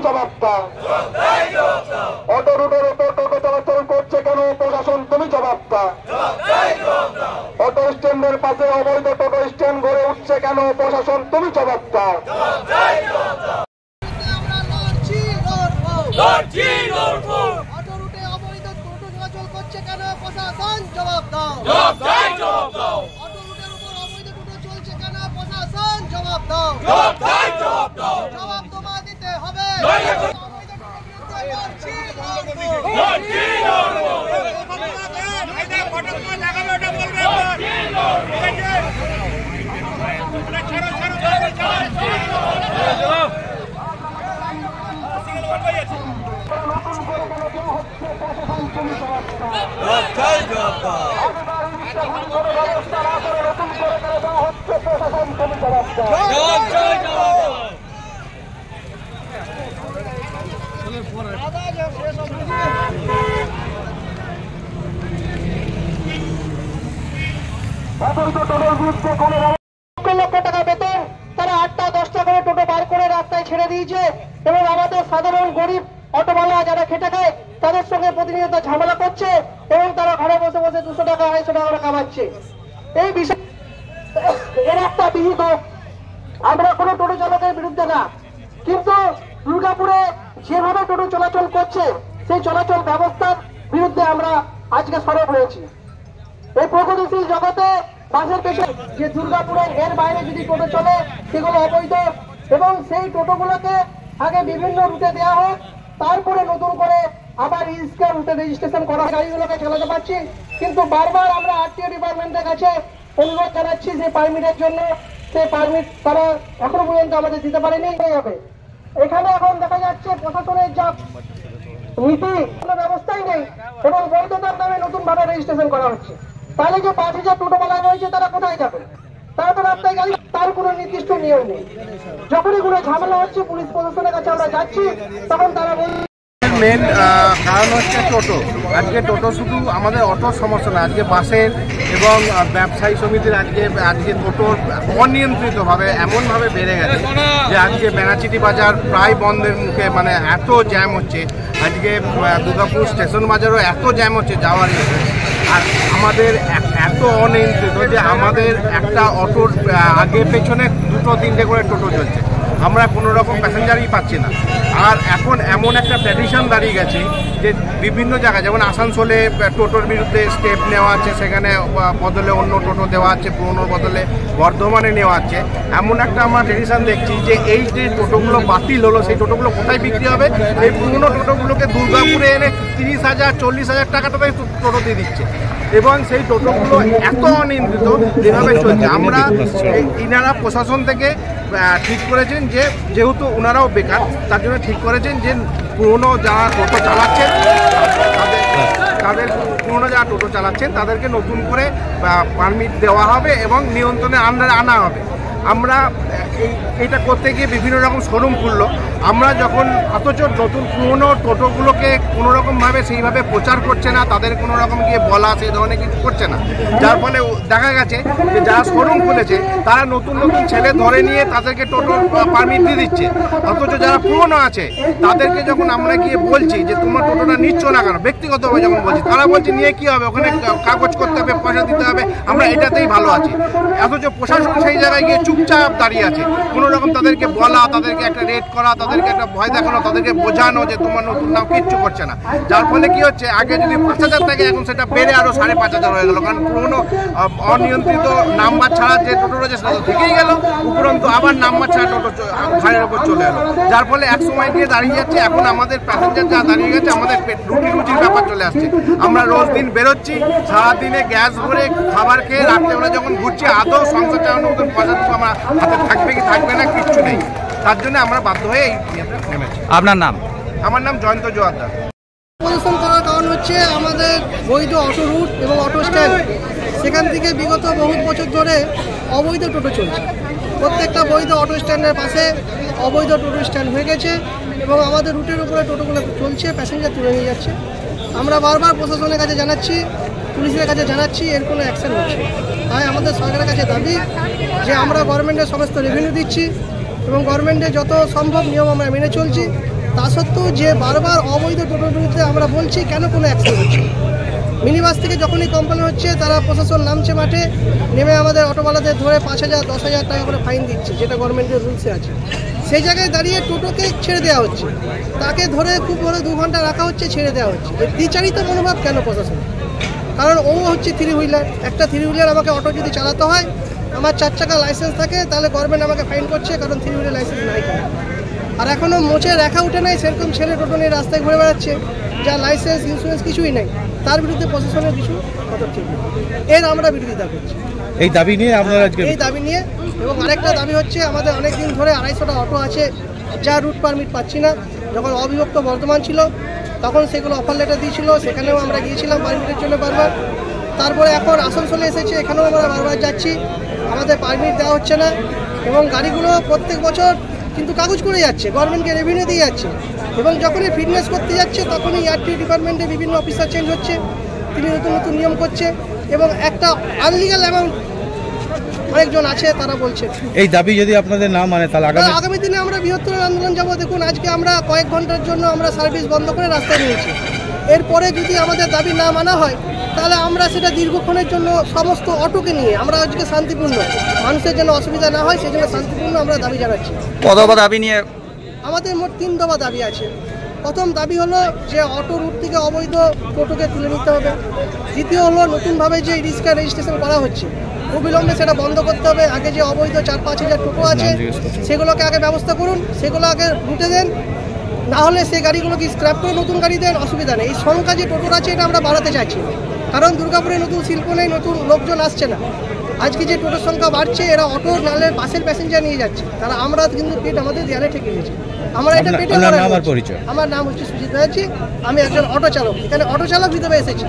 জবাব দাও। অটো রুটের উপর টোটো চলাচল করছে কেন প্রশাসন তুমি জবাব দাও। অটো স্ট্যান্ডের পাশে অবৈধ টোটো স্ট্যান্ড গড়ে উঠছে কেন প্রশাসন তুমি জবাব দাও। অটো রুটে অবৈধ টোটো চলাচল করছে কেন প্রশাসন জবাব দাও। অটো রুটের উপর অবৈধ টোটো চলছে কেন প্রশাসন জবাব দাও। জবাব তোমায় দিতে হবে। লক্ষ টাকা বেতন তারা 8টা 10টা করে টোটো বার করে রাস্তায় ছেড়ে দিয়েছে এবং আমাদের সাধারণ গরিব অটোওয়ালা যারা খেটে খায় তাদের সঙ্গে প্রতিনিয়ত ঝামেলা করছে এবং তারা ঘরে বসে বসে 200 টাকা 250 টাকা করে কামাচ্ছে। এই বিষয় এর একটা বিহিত। আমরা কোনো টোটো চালকের বিরুদ্ধে না, কিন্তু দুর্গাপুরে যেভাবে টোটো চলাচল করছে সেই চলাচল ব্যবস্থার বিরুদ্ধে আমরা আজকে সরব হয়েছি। এই প্রগতিশীল জগতে বাসের পেছনে যে দুর্গাপুরে এর বাইরে যদি টোটো চলে সেগুলো অবৈধ এবং সেই টোটোগুলোকে আগে বিভিন্ন রুটে দেওয়া হোক, তারপরে নতুন করে আবার ইস্কার রুটে রেজিস্ট্রেশন করা গাড়িগুলোকে চালাতে পারছি। কিন্তু বারবার আমরা আরটিও ডিপার্টমেন্টের কাছে অনুরোধ জানাচ্ছি যে পারমিটের জন্য, সেই পারমিট তারা এখনো পর্যন্ত আমাদের দিতে পারেনি। হবে এখানে এখন দেখা যাচ্ছে প্রশাসনের যা নীতি কোনো ব্যবস্থাই নেই এবং বৈধতার নামে নতুন ভাবে রেজিস্ট্রেশন করা হচ্ছে। তাহলে যে 5000 টোটোওয়ালা রয়েছে তারা কোথায় যাবে? তারা তো রাস্তায় গাড়ি, তার কোনো নির্দিষ্ট নিয়ম নেই। যখনই কোনো ঝামেলা হচ্ছে পুলিশ প্রশাসনের কাছে আমরা যাচ্ছি তখন তারা মেন কারণ হচ্ছে টোটো। আজকে টোটো শুধু আমাদের অটোর সমস্যা না, আজকে বাসের এবং ব্যবসায়ী সমিতির আজকে টোটোর অনিয়ন্ত্রিতভাবে এমনভাবে বেড়ে গেছে যে আজকে বেনাচিটি বাজার প্রায় বন্ধের মুখে, মানে এত জ্যাম হচ্ছে। আজকে দুর্গাপুর স্টেশন বাজারও এত জ্যাম হচ্ছে যাওয়ার। আর আমাদের এত অনিয়ন্ত্রিত যে আমাদের একটা অটোর আগে পেছনে 2-3টে করে টোটো চলছে, আমরা কোনো রকম প্যাসেঞ্জারই পাচ্ছি না। আর এখন এমন একটা ট্র্যাডিশন দাঁড়িয়ে গেছে যে বিভিন্ন জায়গায়, যেমন আসানসোলে টোটোর বিরুদ্ধে স্টেপ নেওয়া আছে, সেখানে বদলে অন্য টোটো দেওয়া আছে, পুরোনোর বদলে বর্ধমানে নেওয়া আছে। এমন একটা আমরা ট্র্যাডিশন দেখছি যে এই যে টোটোগুলো বাতিল হলো সেই টোটোগুলো কোথায় বিক্রি হবে? এই পুরোনো টোটোগুলোকে দুর্গাপুরে এনে 30,000 40,000 টাকা টোটাই টোটো দিয়ে দিচ্ছে এবং সেই টোটোগুলো এত অনিয়ন্ত্রিত যেভাবে চলছে। আমরা ইনারা প্রশাসন থেকে ঠিক করেছেন যে যেহেতু ওনারাও বেকার, তার জন্য ঠিক করেছেন যে পুরোনো যারা টোটো চালাচ্ছেন তাদেরকে নতুন করে পারমিট দেওয়া হবে এবং নিয়ন্ত্রণের আন্ডারে আনা হবে। আমরা এইটা করতে গিয়ে বিভিন্ন রকম শোরুম খুললো। আমরা যখন অথচ নতুন পুরোনো টোটোগুলোকে কোনো রকমভাবে সেইভাবে প্রচার করছে না, তাদের কোনো রকম গিয়ে বলা সেই ধরনের কিছু করছে না, যার ফলে দেখা গেছে যে যারা শোরুম খুলেছে তারা নতুন নতুন ছেলে ধরে নিয়ে তাদেরকে টোটো পারমিট দিয়ে দিচ্ছে। অথচ যারা পুরোনো আছে তাদেরকে যখন আমরা গিয়ে বলছি যে তোমার টোটোটা নিচ্ছ না কেন, ব্যক্তিগতভাবে যখন বলছি, তারা বলছে নিয়ে কী হবে, ওখানে কাগজ করতে হবে, পয়সা দিতে হবে, আমরা এটাতেই ভালো আছি। অথচ প্রশাসন সেই জায়গায় গিয়ে চুপচাপ দাঁড়িয়ে আছে। কোনো রকম তাদেরকে বলা, তাদেরকে একটা রেট করা, তাদেরকে একটা ভয় দেখানো, তাদেরকে বোঝানো যে তোমার নতুন নাম কিচ্ছু করছে না। যার ফলে কি হচ্ছে, আগে যদি 5000 থাকে এখন সেটা বেড়ে আরও 5,500 হয়ে গেল, কারণ পুরোনো অনিয়ন্ত্রিত নাম্বার ছাড়া যে টোটো রয়েছে সেটা তো থেকেই গেল, উপরন্তু আবার নাম্বার ছাড়া টোটো ঘাড়ের ওপর চলে এলো। যার ফলে এক সময় গিয়ে দাঁড়িয়ে যাচ্ছে, এখন আমাদের প্যাসেঞ্জার যা দাঁড়িয়ে গেছে, আমাদের রুজির ব্যাপার চলে আসছে। আমরা রোজ দিন বেরোচ্ছি, সারাদিনে গ্যাস ভরে খাবার খেয়ে রাত্রেবেলা যখন ঘুরছি, আদৌ সংসার চালানোর মতন পয়সা আমার হাতে থাকবে কি থাকবে না কিচ্ছু নেই। তার জন্য আমরা বাধ্য হয়ে এই নেমেছি। আপনার নাম? আমার নাম জয়ন্ত জোয়ারদার। প্রদর্শন করার কারণ হচ্ছে আমাদের বৈধ অটো রুট এবং অটো স্ট্যান্ড, সেখান থেকে বিগত বহু বছর ধরে অবৈধ টোটো চলছে। প্রত্যেকটা বৈধ অটো স্ট্যান্ডের পাশে অবৈধ টোটো স্ট্যান্ড হয়ে গেছে এবং আমাদের রুটের উপরে টোটোগুলো চলছে, প্যাসেঞ্জার তুলে নিয়ে যাচ্ছে। আমরা বারবার প্রশাসনের কাছে জানাচ্ছি, পুলিশের কাছে জানাচ্ছি, এর কোনো অ্যাকশন হচ্ছে। তাই আমাদের সরকারের কাছে দাবি যে আমরা গভর্নমেন্টের সমস্ত রেভিনিউ দিচ্ছি এবং গভর্নমেন্টের যত সম্ভব নিয়ম আমরা মেনে চলছি, তা সত্ত্বেও যে বারবার অবৈধ টোটোর বিরুদ্ধে আমরা বলছি কেন কোনো অ্যাকশন হচ্ছে। মিনি বাস থেকে যখনই কমপ্লেন হচ্ছে তারা প্রশাসন নামছে মাঠে, নেমে আমাদের অটোওয়ালাদের ধরে 5,000 10,000 টাকা করে ফাইন দিচ্ছে, যেটা গভর্নমেন্টের রুলসে আছে। সেই জায়গায় দাঁড়িয়ে টোটোকে ছেড়ে দেওয়া হচ্ছে, তাকে ধরে খুব বড় 2 ঘন্টা রাখা হচ্ছে, ছেড়ে দেওয়া হচ্ছে। এই দ্বিচারিত মনোভাব কেন প্রশাসন? কারণ ও হচ্ছে 3 হুইলার, একটা 3 হুইলার আমাকে অটো যদি চালাতে হয়, আমার 4 চাকা লাইসেন্স থাকে, তাহলে গভর্নমেন্ট আমাকে ফাইন করছে, কারণ 3 হুইলার লাইসেন্স নাই। আর এখনও মোচে রেখা উঠে নাই সেরকম ছেলে টোটো নিয়ে রাস্তায় ঘুরে বেড়াচ্ছে, যা লাইসেন্স ইন্স্যুরেন্স কিছুই নেই, তার বিরুদ্ধে প্রশাসনের কিছু পদক্ষেপ নেই। এর আমরা বিরোধিতা করছি। এই দাবি নিয়ে আপনারা আজকে এই দাবি নিয়ে, এবং আরেকটা দাবি হচ্ছে আমাদের অনেক দিন ধরে 250টা অটো আছে যা রুট পারমিট পাচ্ছি না। যখন অবিভক্ত বর্ধমান ছিল তখন সেগুলো অফার লেটার দিয়েছিল, সেখানেও আমরা গিয়েছিলাম পারমিটের জন্য বারবার। তারপরে এখন আসানসোলে এসেছে, এখানেও আমরা বারবার যাচ্ছি, আমাদের পারমিট দেওয়া হচ্ছে না। এবং গাড়িগুলো প্রত্যেক বছর কিন্তু কাগজ করে যাচ্ছে, গভর্নমেন্টকে রেভিনিউ দিয়ে যাচ্ছে, এবং যখনই ফিটনেস করতে যাচ্ছে তখনই আরটি ডিপার্টমেন্টে বিভিন্ন অফিসার চেঞ্জ হচ্ছে, তিনি নতুন নতুন নিয়ম করছে, এবং একটা আনলিগাল অ্যামাউন্ট অনেকজন আছে তারা বলছে। এই দাবি যদি আপনাদের না মানে তাহলে আগামী দিনে আমরা বৃহত্তর আন্দোলন যাব। দেখুন, আজকে আমরা কয়েক ঘন্টার জন্য আমরা সার্ভিস বন্ধ করে রাস্তায় নিয়েছি। এরপরে যদি আমাদের দাবি না মানা হয় তাহলে আমরা সেটা দীর্ঘক্ষণের জন্য সমস্ত অটোকে নিয়ে আমরা আজকে শান্তিপূর্ণ, মানুষের জন্য অসুবিধা না হয় সেই জন্য শান্তিপূর্ণ আমরা দাবি জানাচ্ছি। কতবা দাবি নিয়ে আমাদের মোট 3 দফা দাবি আছে। প্রথম দাবি হলো যে অটো রুট থেকে অবৈধ টোটোকে তুলে নিতে হবে। দ্বিতীয় হলো নতুনভাবে যে রিক্সা রেজিস্ট্রেশন করা হচ্ছে অবিলম্বে সেটা বন্ধ করতে হবে। আগে যে অবৈধ 4-5 হাজার টোটো আছে সেগুলোকে আগে ব্যবস্থা করুন, সেগুলো আগে রুটে দেন, না হলে সেই গাড়িগুলোকে স্ক্র্যাপ করে নতুন গাড়ি দেন, অসুবিধা নেই। এই সংখ্যা যে টোটোর আছে এটা আমরা বাড়াতে চাইছি, কারণ দুর্গাপুরে নতুন শিল্প নেই, নতুন লোকজন আসছে না। আজকে যে টোটোর সংখ্যা বাড়ছে এরা অটো নালে বাসের প্যাসেঞ্জার নিয়ে যাচ্ছে, তারা আমরা কিন্তু পেট আমাদের দেয়ালে ঠেকে গেছি। আমরা এটা পেটে পরিচয়। আমার নাম হচ্ছে সুজিত ব্যানার্জি, আমি একজন অটো চালক, এখানে অটো চালক হিসেবে এসেছি।